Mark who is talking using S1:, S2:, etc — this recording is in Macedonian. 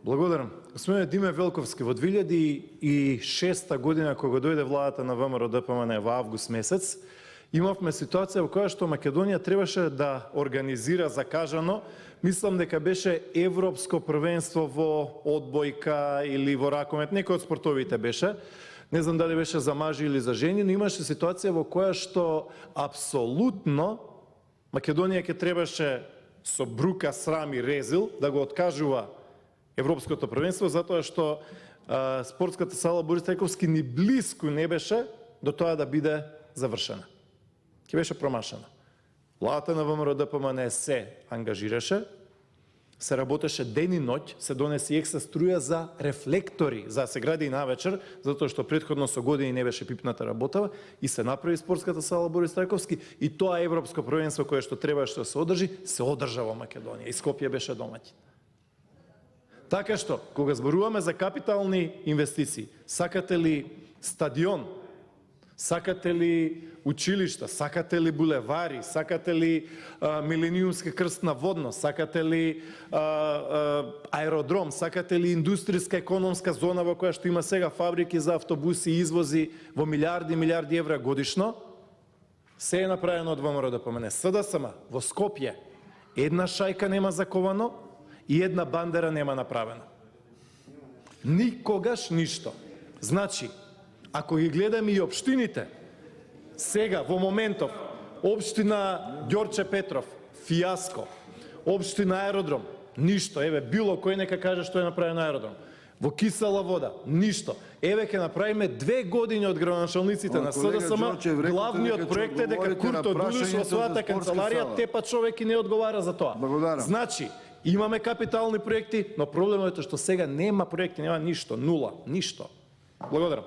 S1: Благодарам. Господине Диме Велковски, во 2006 година, кога дојде владата на ВМРО ДПМН во август месец, имавме ситуација во која што Македонија требаше да организира закажано, мислам дека беше европско првенство во одбојка или во ракомет, некој од спортовите беше. Не знам дали беше за мажи или за жени, но имаше ситуација во која што апсолутно Македонија ќе требаше со брука, срам и резил да го откажува Европското првенство, затоа што спортската сала Борис Трајковски ни близко не беше до тоа да биде завршена. Ќе беше промашена. Владата на ВМРО ДПМН се ангажираше, се работеше ден и ноќ, се донеси екстра струја за рефлектори, за да се гради и навечер, затоа што претходно со години не беше пипната работава, и се направи спортската сала Борис Трајковски, и тоа европско првенство кое што требаше да се одржа во Македонија, и Скопје беше домаќин. Така што, кога зборуваме за капитални инвестиции, сакате ли стадион, сакате ли училишта, сакате ли булевари, сакате ли милениумска крстна водност, сакате ли аеродром, сакате ли индустријска економска зона во која што има сега фабрики за автобуси и извози во милиарди евра годишно, се е направено од ВМРО ДПМН. СДСМ во Скопје една шајка нема заковано и една бандера нема направена. Никогаш ништо. Значи, ако ги гледаме и општините, сега, во моментов, општина Ѓорче Петров, фијаско, општина Аеродром, ништо, еве, било кој нека каже што е направено аеродром. Во Кисела вода, ништо. Еве ќе направиме 2 години од градоначалниците на СДСМ, главниот проект е дека Курто Дулиш во својата канцеларија тепа човек и не одговара за тоа. Значи, имаме капитални проекти, но проблемот е што сега нема проекти, нема ништо, нула, ништо. Благодарам.